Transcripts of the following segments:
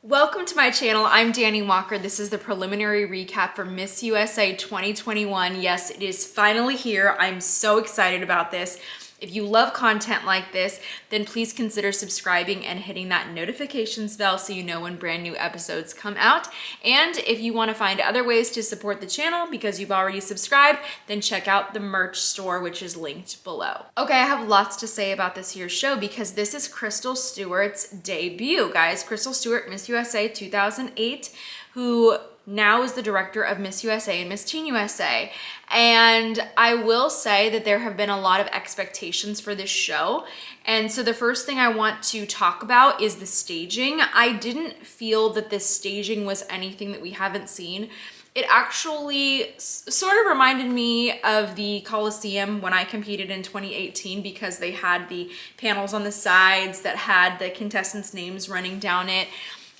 Welcome to my channel. I'm Dani Walker. This is the preliminary recap for Miss USA 2021. Yes, it is finally here. I'm so excited about this. If you love content like this, then please consider subscribing and hitting that notifications bell so you know when brand new episodes come out. And if you want to find other ways to support the channel because you've already subscribed, then check out the merch store, which is linked below. Okay, I have lots to say about this year's show because this is Crystal Stewart's debut, guys. Crystal Stewart, Miss USA 2008, who now is the director of Miss USA and Miss Teen USA. And I will say that there have been a lot of expectations for this show. And so the first thing I want to talk about is the staging. I didn't feel that this staging was anything that we haven't seen. It actually sort of reminded me of the Coliseum when I competed in 2018 because they had the panels on the sides that had the contestants' names running down it.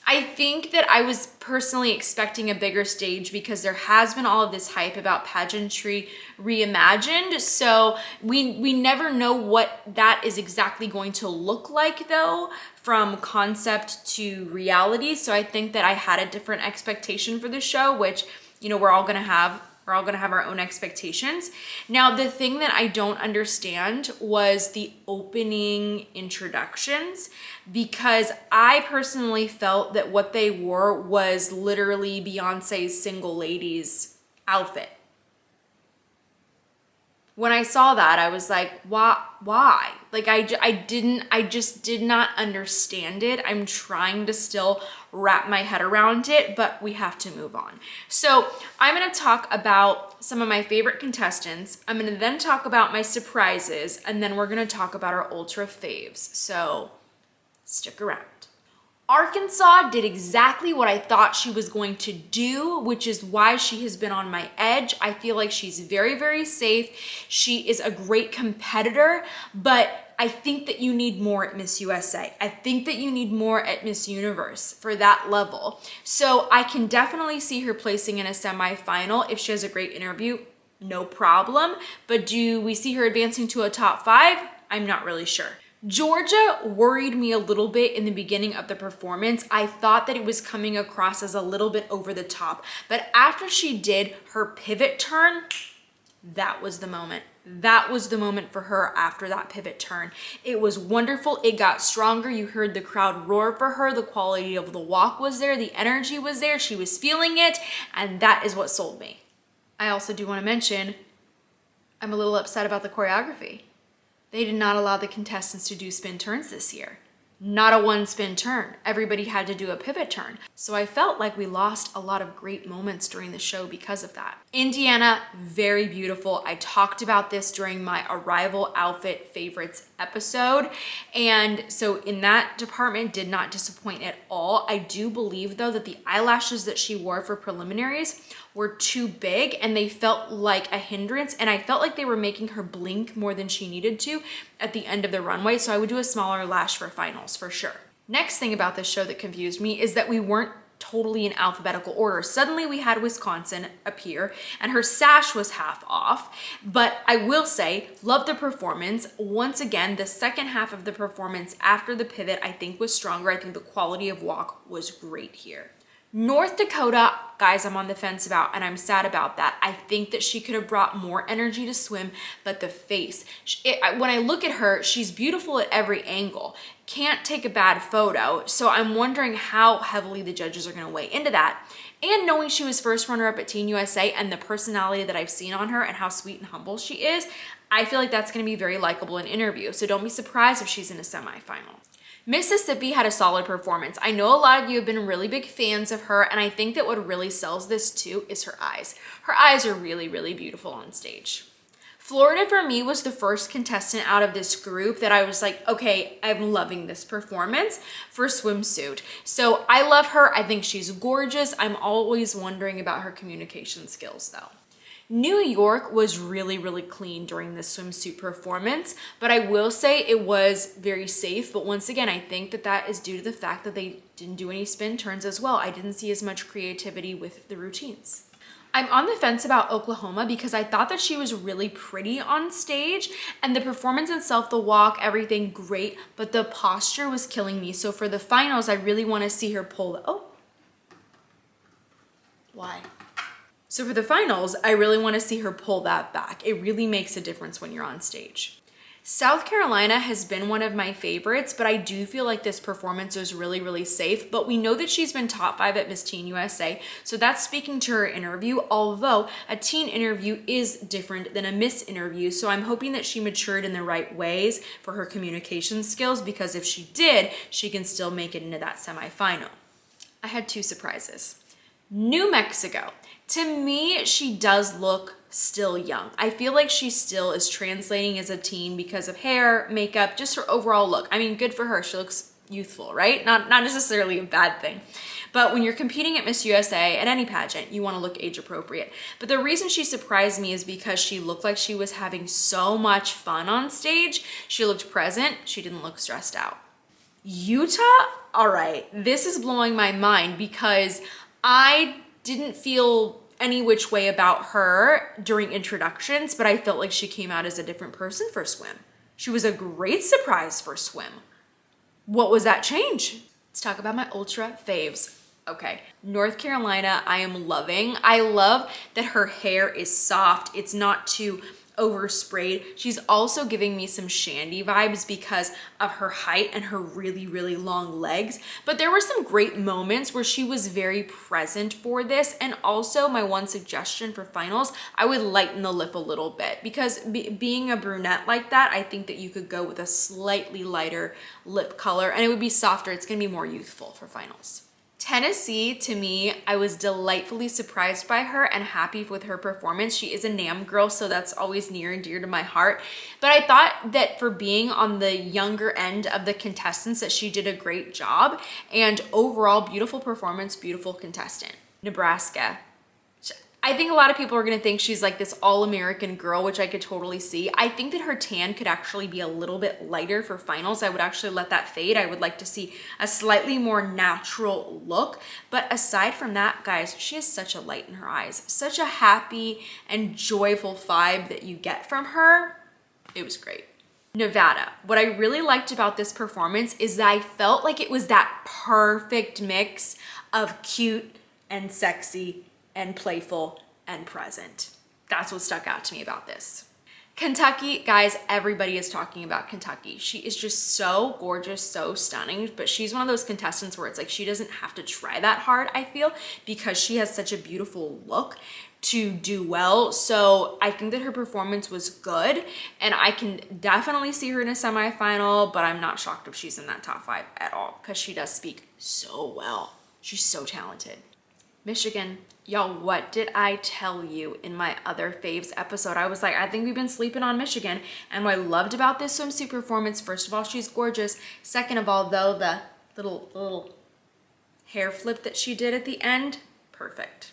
I think that I was personally expecting a bigger stage because there has been all of this hype about pageantry reimagined. So we never know what that is exactly going to look like though, from concept to reality. So I think that I had a different expectation for the show, which, you know, we're all gonna have our own expectations. Now, the thing that I don't understand was the opening introductions, because I personally felt that what they wore was literally Beyonce's Single Ladies outfit. When I saw that, I was like, why? Like, I just did not understand it. I'm trying to still wrap my head around it, but we have to move on. So I'm gonna talk about some of my favorite contestants. I'm gonna then talk about my surprises, and then we're gonna talk about our ultra faves. So stick around. Arkansas did exactly what I thought she was going to do, which is why she has been on my edge. I feel like she's very, very safe. She is a great competitor, but I think that you need more at Miss USA. I think that you need more at Miss Universe for that level. So I can definitely see her placing in a semifinal if she has a great interview, no problem. But do we see her advancing to a top 5? I'm not really sure. Georgia worried me a little bit in the beginning of the performance. I thought that it was coming across as a little bit over the top, but after she did her pivot turn, that was the moment. That was the moment for her after that pivot turn. It was wonderful. It got stronger. You heard the crowd roar for her. The quality of the walk was there. The energy was there. She was feeling it, and that is what sold me. I also do want to mention, I'm a little upset about the choreography. They did not allow the contestants to do spin turns this year. Not a one spin turn. Everybody had to do a pivot turn. So I felt like we lost a lot of great moments during the show because of that. Indiana, very beautiful. I talked about this during my Arrival Outfit Favorites episode. And so in that department, did not disappoint at all. I do believe though that the eyelashes that she wore for preliminaries were too big and they felt like a hindrance, and I felt like they were making her blink more than she needed to at the end of the runway, so I would do a smaller lash for finals for sure. Next thing about this show that confused me is that we weren't totally in alphabetical order. Suddenly we had Wisconsin appear and her sash was half off, but I will say, love the performance. Once again, the second half of the performance after the pivot I think was stronger. I think the quality of walk was great here. North Dakota, guys, I'm on the fence about, and I'm sad about that. I think that she could have brought more energy to swim, but the face, when I look at her, she's beautiful at every angle. Can't take a bad photo, so I'm wondering how heavily the judges are gonna weigh into that. And knowing she was first runner-up at Teen USA and the personality that I've seen on her and how sweet and humble she is, I feel like that's gonna be very likable in interview, so don't be surprised if she's in a semifinal. Mississippi had a solid performance. I know a lot of you have been really big fans of her, and I think that what really sells this too is her eyes. Her eyes are really, really beautiful on stage. Florida for me was the first contestant out of this group that I was like, okay, I'm loving this performance for swimsuit. So I love her. I think she's gorgeous. I'm always wondering about her communication skills though. New York was really, really clean during this swimsuit performance, but I will say it was very safe. But once again, I think that that is due to the fact that they didn't do any spin turns as well. I didn't see as much creativity with the routines. I'm on the fence about Oklahoma because I thought that she was really pretty on stage, and the performance itself, the walk, everything great, but the posture was killing me. So for the finals, I really want to see her pull why? So for the finals, I really want to see her pull that back. It really makes a difference when you're on stage. South Carolina has been one of my favorites, but I do feel like this performance was really, really safe. But we know that she's been top 5 at Miss Teen USA, so that's speaking to her interview, although a teen interview is different than a Miss interview. So I'm hoping that she matured in the right ways for her communication skills, because if she did, she can still make it into that semifinal. I had 2 surprises. New Mexico. To me, she does look still young. I feel like she still is translating as a teen because of hair, makeup, just her overall look. I mean, good for her. She looks youthful, right? Not necessarily a bad thing. But when you're competing at Miss USA, at any pageant, you want to look age appropriate. But the reason she surprised me is because she looked like she was having so much fun on stage. She looked present. She didn't look stressed out. Utah? All right. This is blowing my mind because I didn't feel any which way about her during introductions, but I felt like she came out as a different person for swim. She was a great surprise for swim. What was that change? Let's talk about my ultra faves. Okay, North Carolina, I am loving. I love that her hair is soft. It's not too oversprayed. She's also giving me some Shandy vibes because of her height and her really, really long legs. But there were some great moments where she was very present for this. And also my one suggestion for finals, I would lighten the lip a little bit because being a brunette like that, I think that you could go with a slightly lighter lip color and it would be softer. It's gonna be more youthful for finals. Tennessee, to me, I was delightfully surprised by her and happy with her performance. She is a NAM girl, so that's always near and dear to my heart. But I thought that for being on the younger end of the contestants that she did a great job, and overall beautiful performance, beautiful contestant. Nebraska. I think a lot of people are gonna think she's like this all-American girl, which I could totally see. I think that her tan could actually be a little bit lighter for finals. I would actually let that fade. I would like to see a slightly more natural look. But aside from that, guys, she has such a light in her eyes, such a happy and joyful vibe that you get from her. It was great. Nevada. What I really liked about this performance is that I felt like it was that perfect mix of cute and sexy and playful and present. That's what stuck out to me about this. Kentucky, guys, everybody is talking about Kentucky. She is just so gorgeous, so stunning, but she's one of those contestants where it's like she doesn't have to try that hard, I feel, because she has such a beautiful look to do well. So I think that her performance was good and I can definitely see her in a semifinal, but I'm not shocked if she's in that top 5 at all because she does speak so well. She's so talented. Michigan. Y'all, what did I tell you in my other faves episode? I was like, I think we've been sleeping on Michigan. And what I loved about this swimsuit performance, first of all, she's gorgeous. Second of all, though, the little hair flip that she did at the end, perfect.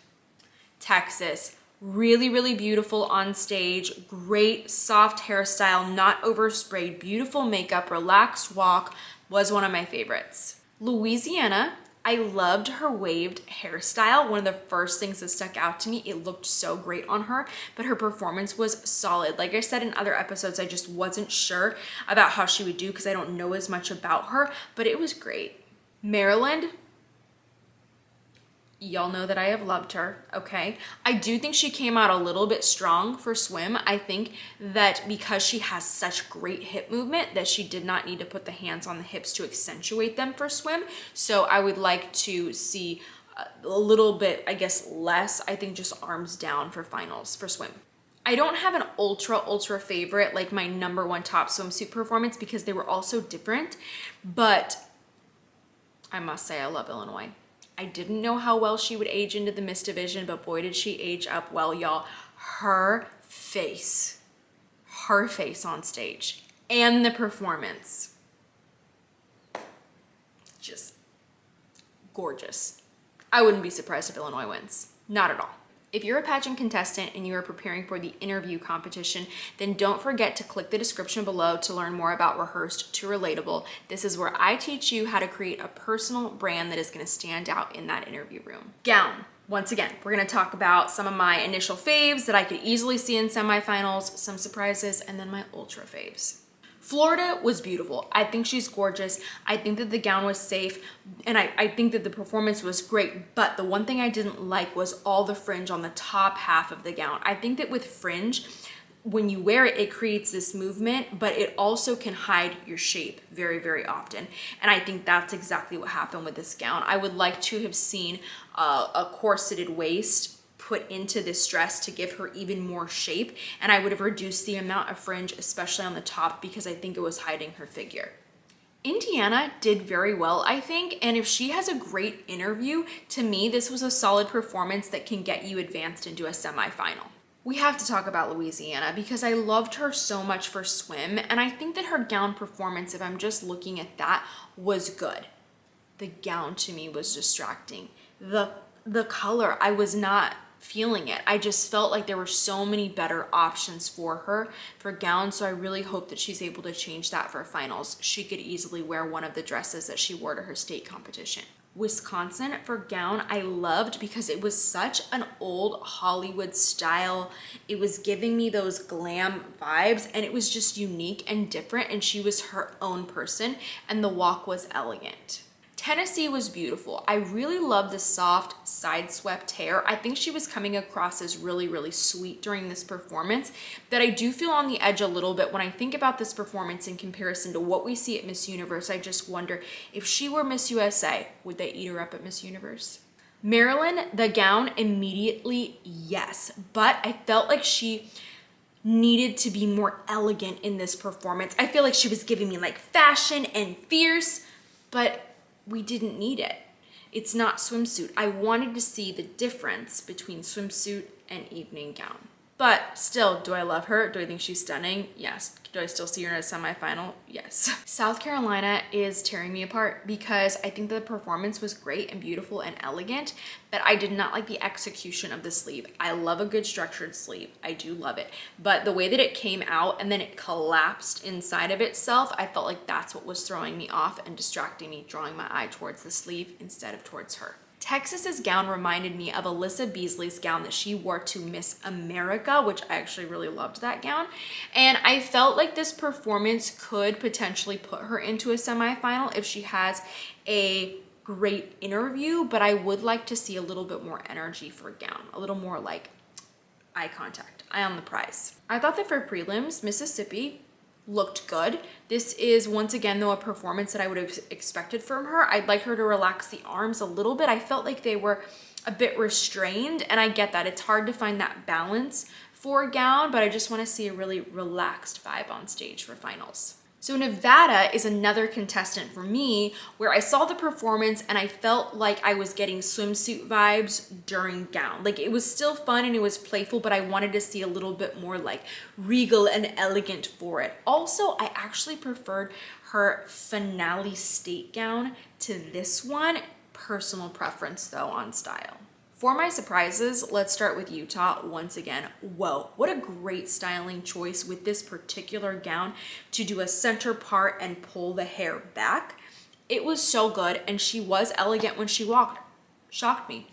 Texas, really, really beautiful on stage. Great soft hairstyle, not oversprayed, beautiful makeup, relaxed walk, was one of my favorites. Louisiana, I loved her waved hairstyle. One of the first things that stuck out to me, it looked so great on her, but her performance was solid. Like I said in other episodes, I just wasn't sure about how she would do because I don't know as much about her, but it was great. Maryland, y'all know that I have loved her, okay? I do think she came out a little bit strong for swim. I think that because she has such great hip movement that she did not need to put the hands on the hips to accentuate them for swim. So I would like to see a little bit, I guess, less, I think just arms down for finals for swim. I don't have an ultra favorite, like my number 1 top swimsuit performance because they were all so different, but I must say I love Illinois. I didn't know how well she would age into the Miss Division, but boy, did she age up well, y'all. Her face on stage and the performance, just gorgeous. I wouldn't be surprised if Illinois wins, not at all. If you're a pageant contestant and you are preparing for the interview competition, then don't forget to click the description below to learn more about Rehearsed to Relatable. This is where I teach you how to create a personal brand that is going to stand out in that interview room. Gown. Once again, we're going to talk about some of my initial faves that I could easily see in semifinals, some surprises, and then my ultra faves. Florida was beautiful. I think she's gorgeous. I think that the gown was safe, and I think that the performance was great, but the one thing I didn't like was all the fringe on the top half of the gown. I think that with fringe, when you wear it, it creates this movement, but it also can hide your shape very, very often. And I think that's exactly what happened with this gown. I would like to have seen a corseted waist put into this dress to give her even more shape, and I would have reduced the amount of fringe, especially on the top, because I think it was hiding her figure. Indiana did very well, I think, and if she has a great interview, to me, this was a solid performance that can get you advanced into a semifinal. We have to talk about Louisiana because I loved her so much for swim, and I think that her gown performance, if I'm just looking at that, was good. The gown to me was distracting. The color, I was not feeling it. I just felt like there were so many better options for her for gowns, so I really hope that she's able to change that for finals. She could easily wear one of the dresses that she wore to her state competition. Wisconsin for gown, I loved because it was such an old Hollywood style. It was giving me those glam vibes, and it was just unique and different, and she was her own person, and the walk was elegant. Tennessee was beautiful. I really loved the soft side swept hair. I think she was coming across as really, really sweet during this performance, that I do feel on the edge a little bit when I think about this performance in comparison to what we see at Miss Universe. I just wonder if she were Miss USA, would they eat her up at Miss Universe? Marilyn, the gown, immediately yes, but I felt like she needed to be more elegant in this performance. I feel like she was giving me like fashion and fierce, but we didn't need it. It's not swimsuit. I wanted to see the difference between swimsuit and evening gown. But still, do I love her? Do I think she's stunning? Yes. Do I still see her in a semifinal? Yes. South Carolina is tearing me apart because I think the performance was great and beautiful and elegant, but I did not like the execution of the sleeve. I love a good structured sleeve. I do love it. But the way that it came out and then it collapsed inside of itself, I felt like that's what was throwing me off and distracting me, drawing my eye towards the sleeve instead of towards her. Texas's gown reminded me of Alyssa Beasley's gown that she wore to Miss America, which I actually really loved that gown. And I felt like this performance could potentially put her into a semifinal if she has a great interview, but I would like to see a little bit more energy for a gown, a little more like eye contact, eye on the prize. I thought that for prelims, Mississippi looked good. This is once again though a performance that I would have expected from her. I'd like her to relax the arms a little bit. I felt like they were a bit restrained, and I get that it's hard to find that balance for a gown, but I just want to see a really relaxed vibe on stage for finals. So Nevada is another contestant for me where I saw the performance and I felt like I was getting swimsuit vibes during gown. Like it was still fun and it was playful, but I wanted to see a little bit more like regal and elegant for it. Also, I actually preferred her finale state gown to this one. Personal preference though on style. For my surprises, let's start with Utah once again. Whoa, what a great styling choice with this particular gown to do a center part and pull the hair back. It was so good, and she was elegant when she walked. Shocked me.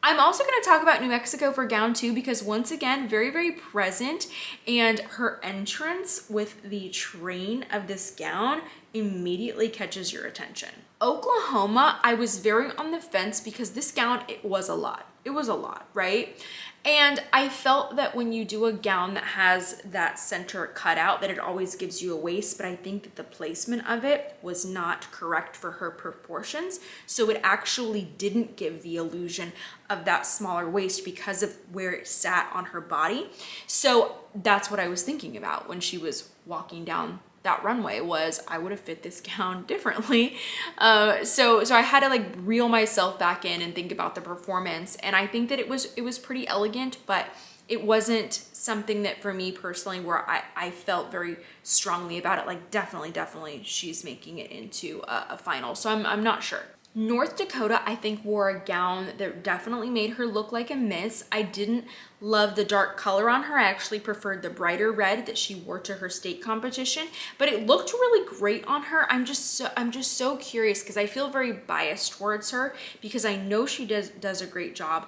I'm also going to talk about New Mexico for gown too, because once again, very, very present, and her entrance with the train of this gown immediately catches your attention. Oklahoma, I was very on the fence because this gown, it was a lot. It was a lot, right? And I felt that when you do a gown that has that center cut out, that it always gives you a waist, but I think that the placement of it was not correct for her proportions. So it actually didn't give the illusion of that smaller waist because of where it sat on her body. So that's what I was thinking about when she was walking down that runway, was I would have fit this gown differently. So I had to like reel myself back in and think about the performance. And I think that it was pretty elegant, but it wasn't something that for me personally where I felt very strongly about it. Like definitely she's making it into a final. So I'm not sure. North Dakota, I think, wore a gown that definitely made her look like a miss. I didn't love the dark color on her. I actually preferred the brighter red that she wore to her state competition, but it looked really great on her. I'm just so curious because I feel very biased towards her because I know she does a great job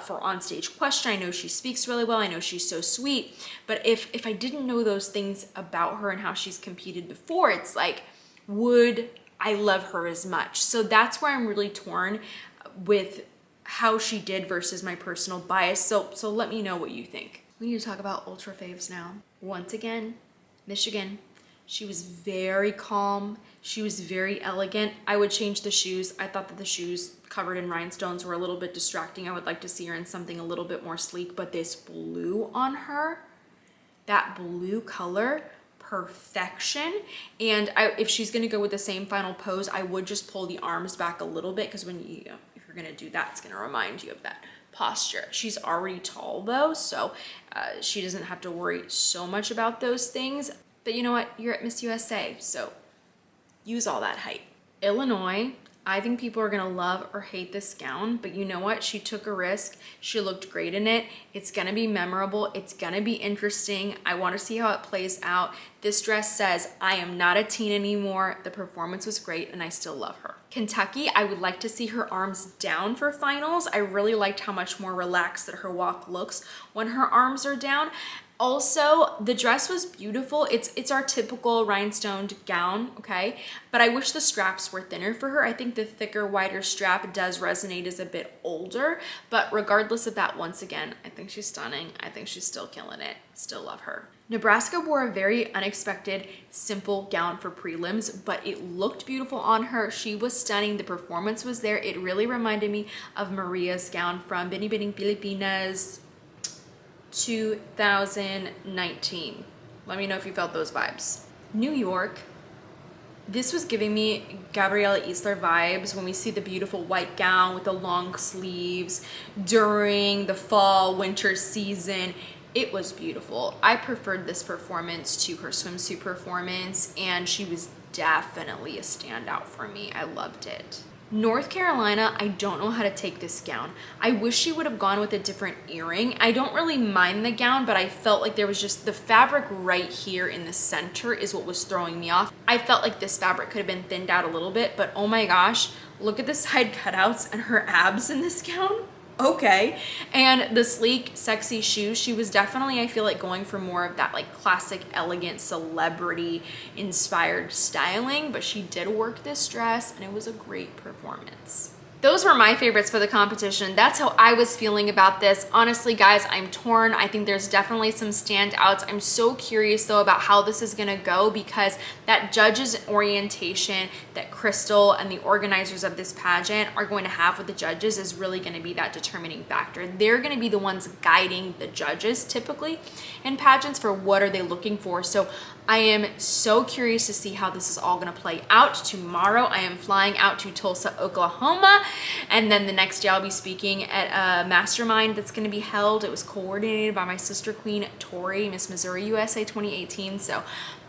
for onstage question. I know she speaks really well. I know she's so sweet, but if I didn't know those things about her and how she's competed before, it's like, would I love her as much? So that's where I'm really torn with how she did versus my personal bias. So let me know what you think. We need to talk about Ultra Faves now. Once again, Michigan. She was very calm. She was very elegant. I would change the shoes. I thought that the shoes covered in rhinestones were a little bit distracting. I would like to see her in something a little bit more sleek, but this blue on her, that blue color, perfection. And if she's gonna go with the same final pose, I would just pull the arms back a little bit because when if you're gonna do that, it's gonna remind you of that posture. She's already tall though, so she doesn't have to worry so much about those things. But you know what? You're at Miss USA, so use all that height. Illinois, I think people are gonna love or hate this gown, but you know what? She took a risk. She looked great in it. It's gonna be memorable. It's gonna be interesting. I wanna see how it plays out. This dress says, I am not a teen anymore. The performance was great and I still love her. Kentucky, I would like to see her arms down for finals. I really liked how much more relaxed that her walk looks when her arms are down. Also, the dress was beautiful. It's our typical rhinestoned gown, okay? But I wish the straps were thinner for her. I think the thicker, wider strap does resonate as a bit older, but regardless of that, once again, I think she's stunning. I think she's still killing it. Still love her. Nebraska wore a very unexpected, simple gown for prelims, but it looked beautiful on her. She was stunning. The performance was there. It really reminded me of Maria's gown from Binibining Pilipinas 2019. Let me know if you felt those vibes. New York, this was giving me Gabriella Isler vibes when we see the beautiful white gown with the long sleeves during the fall winter season. It was beautiful. I preferred this performance to her swimsuit performance, and she was definitely a standout for me. I loved it. North Carolina, I don't know how to take this gown. I wish she would have gone with a different earring. I don't really mind the gown, but I felt like there was just the fabric right here in the center is what was throwing me off. I felt like this fabric could have been thinned out a little bit, but oh my gosh, look at the side cutouts and her abs in this gown. Okay. And the sleek, sexy shoes, she was definitely, I feel like, going for more of that like classic, elegant, celebrity inspired styling, but she did work this dress and it was a great performance. Those were my favorites for the competition. That's how I was feeling about this. Honestly, guys, I'm torn. I think there's definitely some standouts. I'm so curious though about how this is gonna go because that judges orientation that Crystal and the organizers of this pageant are going to have with the judges is really gonna be that determining factor. They're gonna be the ones guiding the judges typically in pageants for what are they looking for. So I am so curious to see how this is all gonna play out. Tomorrow, I am flying out to Tulsa, Oklahoma, and then the next day I'll be speaking at a mastermind that's gonna be held. It was coordinated by my sister queen, Tori, Miss Missouri USA 2018. So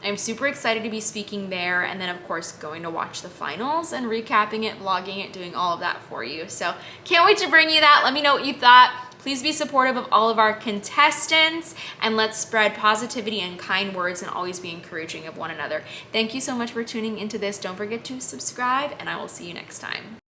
I'm super excited to be speaking there, and then of course going to watch the finals and recapping it, vlogging it, doing all of that for you. So can't wait to bring you that. Let me know what you thought. Please be supportive of all of our contestants and let's spread positivity and kind words and always be encouraging of one another. Thank you so much for tuning into this. Don't forget to subscribe and I will see you next time.